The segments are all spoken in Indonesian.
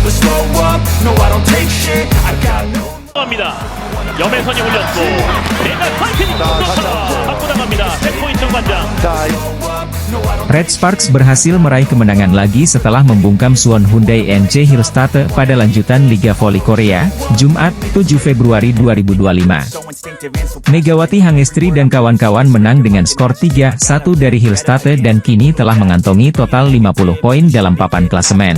never slow up, no I don't take shit, I got no. 합니다. 염혜선이 올렸고 내가 파이팅 받고 나갑니다. 100포인트 관장. Red Sparks berhasil meraih kemenangan lagi setelah membungkam Suwon Hyundai NC Hillstate pada lanjutan Liga Voli Korea, Jumat, 7 Februari 2025. Megawati Hangestri dan kawan-kawan menang dengan skor 3-1 dari Hillstate dan kini telah mengantongi total 50 poin dalam papan klasemen.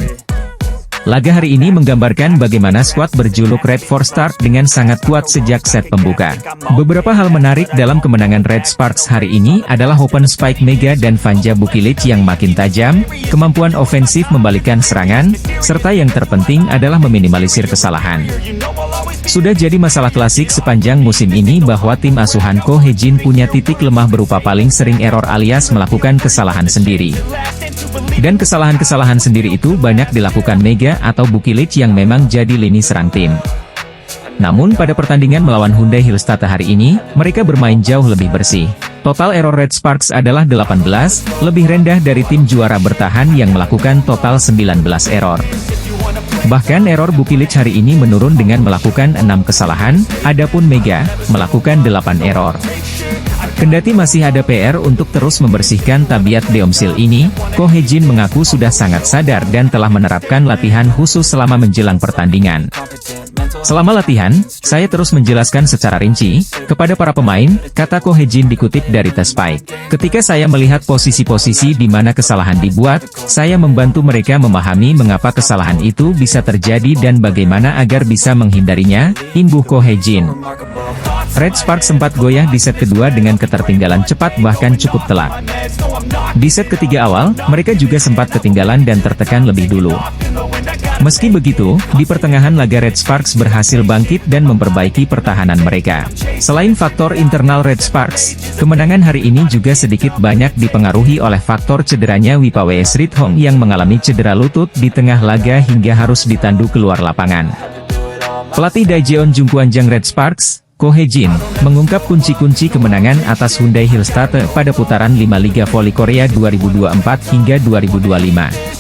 Laga hari ini menggambarkan bagaimana skuad berjuluk Red Four Star dengan sangat kuat sejak set pembuka. Beberapa hal menarik dalam kemenangan Red Sparks hari ini adalah open spike Mega dan Vanja Bukilic yang makin tajam, kemampuan ofensif membalikkan serangan, serta yang terpenting adalah meminimalisir kesalahan. Sudah jadi masalah klasik sepanjang musim ini bahwa tim asuhan Ko Hee-jin punya titik lemah berupa paling sering error alias melakukan kesalahan sendiri. Dan kesalahan-kesalahan sendiri itu banyak dilakukan Mega atau Bukilic yang memang jadi lini serang tim. Namun pada pertandingan melawan Hyundai Hillstate hari ini, mereka bermain jauh lebih bersih. Total error Red Sparks adalah 18, lebih rendah dari tim juara bertahan yang melakukan total 19 error. Bahkan error Bukilic hari ini menurun dengan melakukan 6 kesalahan, adapun Mega melakukan 8 error. Kendati masih ada PR untuk terus membersihkan tabiat Deomsil ini, Ko Hee-jin mengaku sudah sangat sadar dan telah menerapkan latihan khusus selama menjelang pertandingan. Selama latihan, saya terus menjelaskan secara rinci kepada para pemain, kata Ko Hee-jin dikutip dari The Spike. Ketika saya melihat posisi-posisi di mana kesalahan dibuat, saya membantu mereka memahami mengapa kesalahan itu bisa terjadi dan bagaimana agar bisa menghindarinya, imbuh Ko Hee-jin. Red Sparks sempat goyah di set kedua dengan ketertinggalan cepat bahkan cukup telak. Di set ketiga awal, mereka juga sempat ketinggalan dan tertekan lebih dulu. Meski begitu, di pertengahan laga Red Sparks berhasil bangkit dan memperbaiki pertahanan mereka. Selain faktor internal Red Sparks, kemenangan hari ini juga sedikit banyak dipengaruhi oleh faktor cederanya Wipawe Srithong yang mengalami cedera lutut di tengah laga hingga harus ditandu keluar lapangan. Pelatih Daejeon Jungkwanjang Red Sparks, Ko Hee-jin, mengungkap kunci-kunci kemenangan atas Hyundai Hillstate pada putaran 5 Liga Voli Korea 2024 hingga 2025.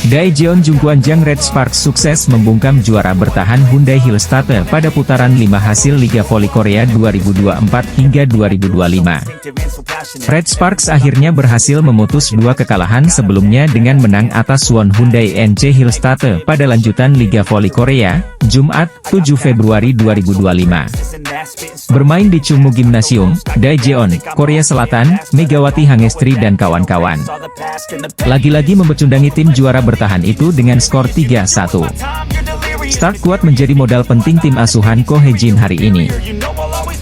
Daejeon Jungkwanjang Red Sparks sukses membungkam juara bertahan Hyundai Hillstate pada putaran 5 hasil Liga Voli Korea 2024 hingga 2025. Red Sparks akhirnya berhasil memutus 2 kekalahan sebelumnya dengan menang atas Suwon Hyundai NC Hillstate pada lanjutan Liga Voli Korea, Jumat, 7 Februari 2025. Bermain di Chungmu Gymnasium, Daejeon, Korea Selatan, Megawati Hangestri dan kawan-kawan lagi-lagi membecundangi tim juara bertahan itu dengan skor 3-1. Start kuat menjadi modal penting tim asuhan Ko Hee-jin hari ini.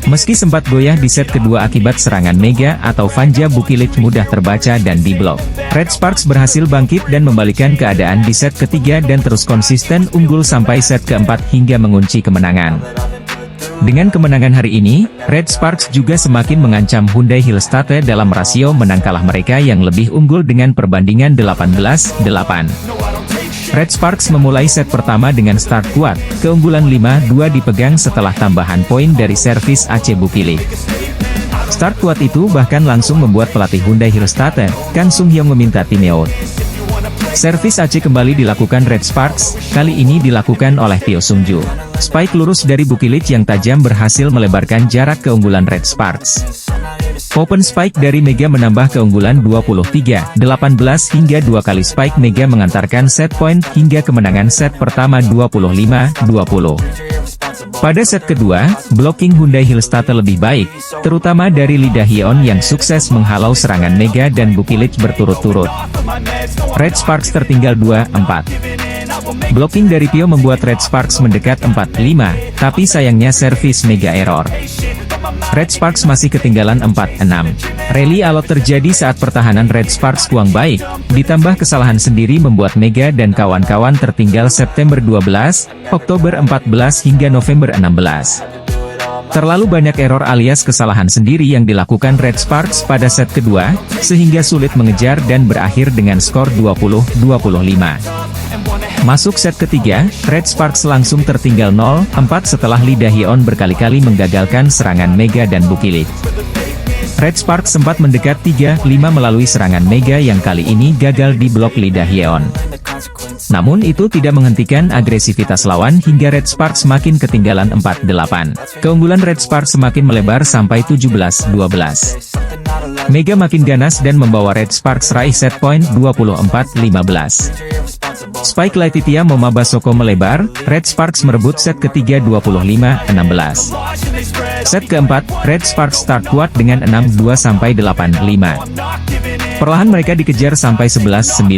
Meski sempat goyah di set kedua akibat serangan Mega atau Vanja Bukilic mudah terbaca dan diblok, Red Sparks berhasil bangkit dan membalikkan keadaan di set ketiga dan terus konsisten unggul sampai set keempat hingga mengunci kemenangan. Dengan kemenangan hari ini, Red Sparks juga semakin mengancam Hyundai Hillstate dalam rasio menang kalah mereka yang lebih unggul dengan perbandingan 18-8. Red Sparks memulai set pertama dengan start kuat, keunggulan 5-2 dipegang setelah tambahan poin dari servis Aceh Bukilic. Start kuat itu bahkan langsung membuat pelatih Hyundai Hillstate, Kang Sung-hyung meminta timeout. Servis Aceh kembali dilakukan Red Sparks, kali ini dilakukan oleh Pyo Sung-ju. Spike lurus dari Bukilic yang tajam berhasil melebarkan jarak keunggulan Red Sparks. Open spike dari Mega menambah keunggulan 23-18 hingga 2 kali spike Mega mengantarkan set point hingga kemenangan set pertama 25-20. Pada set kedua, blocking Hyundai Hillstate lebih baik, terutama dari Lee Da-hyeon yang sukses menghalau serangan Mega dan Bukilic berturut-turut. Red Sparks tertinggal 2-4. Blocking dari Pyo membuat Red Sparks mendekat 4-5, tapi sayangnya servis Mega error. Red Sparks masih ketinggalan 4-6. Rally alot terjadi saat pertahanan Red Sparks kurang baik, ditambah kesalahan sendiri membuat Mega dan kawan-kawan tertinggal September 12, Oktober 14 hingga November 16. Terlalu banyak error alias kesalahan sendiri yang dilakukan Red Sparks pada set kedua, sehingga sulit mengejar dan berakhir dengan skor 20-25. Masuk set ketiga, Red Sparks langsung tertinggal 0-4 setelah Lee Da-hyeon berkali-kali menggagalkan serangan Mega dan Bukilic. Red Sparks sempat mendekat 3-5 melalui serangan Mega yang kali ini gagal di blok Lee Da-hyeon. Namun itu tidak menghentikan agresivitas lawan hingga Red Sparks semakin ketinggalan 4-8. Keunggulan Red Sparks semakin melebar sampai 17-12. Mega makin ganas dan membawa Red Sparks raih set point 24-15. Spike Laetitia Momabasoko melebar, Red Sparks merebut set ketiga 25-16. Set keempat, Red Sparks start kuat dengan 6-2 sampai 8-5. Perlahan mereka dikejar sampai 11-9.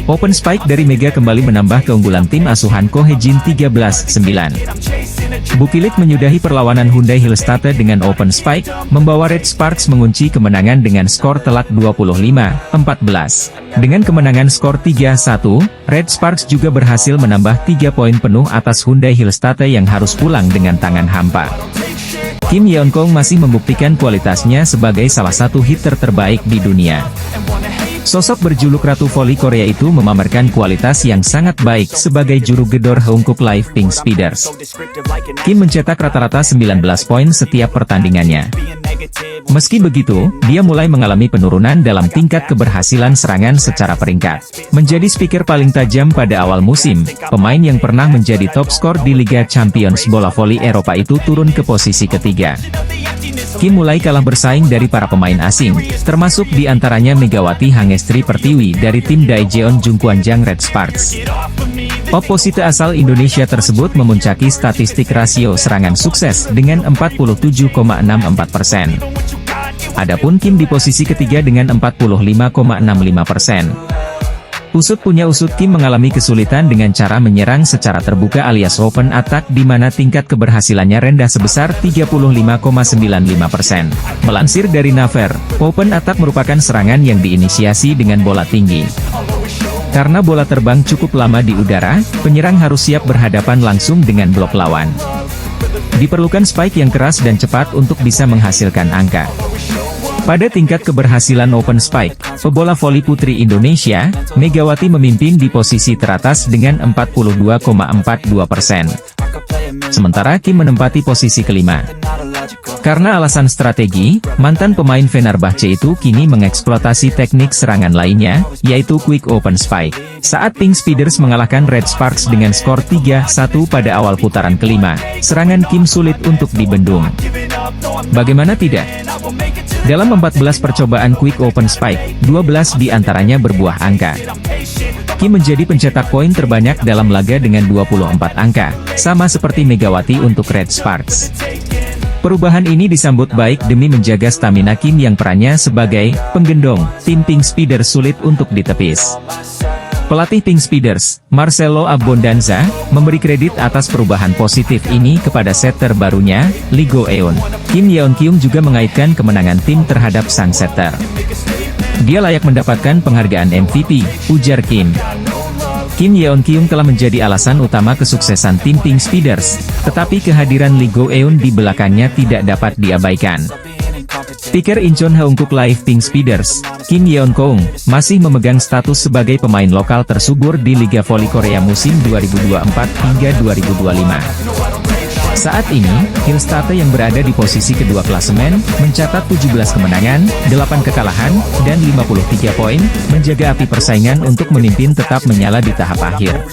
Open Spike dari Mega kembali menambah keunggulan tim asuhan Ko Hejin 13-9. Bukilik menyudahi perlawanan Hyundai Hillstatte dengan Open Spike, membawa Red Sparks mengunci kemenangan dengan skor telak 25-14. Dengan kemenangan skor 3-1, Red Sparks juga berhasil menambah 3 poin penuh atas Hyundai Hillstatte yang harus pulang dengan tangan hampa. Kim Yeon-kong masih membuktikan kualitasnya sebagai salah satu hitter terbaik di dunia. Sosok berjuluk Ratu Voli Korea itu memamerkan kualitas yang sangat baik sebagai juru gedor Haeunkook Live Pink Speeders. Kim mencetak rata-rata 19 poin setiap pertandingannya. Meski begitu, dia mulai mengalami penurunan dalam tingkat keberhasilan serangan secara peringkat. Menjadi speaker paling tajam pada awal musim, pemain yang pernah menjadi top skor di Liga Champions bola voli Eropa itu turun ke posisi ketiga. Kim mulai kalah bersaing dari para pemain asing, termasuk diantaranya Megawati Hangestri Pertiwi dari tim Daejeon Jungkwanjang Red Sparks. Oposite asal Indonesia tersebut memuncaki statistik rasio serangan sukses dengan 47,64%. Adapun Kim di posisi ketiga dengan 45,65%. Usut punya usut, Kim mengalami kesulitan dengan cara menyerang secara terbuka alias open attack di mana tingkat keberhasilannya rendah sebesar 35,95%. Melansir dari Naver, open attack merupakan serangan yang diinisiasi dengan bola tinggi. Karena bola terbang cukup lama di udara, penyerang harus siap berhadapan langsung dengan blok lawan. Diperlukan spike yang keras dan cepat untuk bisa menghasilkan angka. Pada tingkat keberhasilan open spike, pebola voli putri Indonesia, Megawati memimpin di posisi teratas dengan 42,42%. Sementara Kim menempati posisi kelima. Karena alasan strategi, mantan pemain Fenerbahce itu kini mengeksploitasi teknik serangan lainnya, yaitu quick open spike. Saat Pink Speeders mengalahkan Red Sparks dengan skor 3-1 pada awal putaran kelima, serangan Kim sulit untuk dibendung. Bagaimana tidak? Dalam 14 percobaan quick open spike, 12 diantaranya berbuah angka. Kim menjadi pencetak poin terbanyak dalam laga dengan 24 angka, sama seperti Megawati untuk Red Sparks. Perubahan ini disambut baik demi menjaga stamina Kim yang perannya sebagai penggendong tim Pink Speeders sulit untuk ditepis. Pelatih Pink Speeders, Marcelo Abbondanza, memberi kredit atas perubahan positif ini kepada setter barunya, Lee Go-eun. Kim Yeon-kyung juga mengaitkan kemenangan tim terhadap sang setter. Dia layak mendapatkan penghargaan MVP, ujar Kim. Kim Yeon-kyung telah menjadi alasan utama kesuksesan tim Pink Speeders, tetapi kehadiran Lee Go-eun di belakangnya tidak dapat diabaikan. Speaker Incheon Haeunkook Live Pink Speeders, Kim Yeon-kong, masih memegang status sebagai pemain lokal tersubur di Liga Voli Korea musim 2024 hingga 2025. Saat ini, Hillstatte yang berada di posisi kedua klasemen, mencatat 17 kemenangan, 8 kekalahan, dan 53 poin, menjaga api persaingan untuk memimpin tetap menyala di tahap akhir.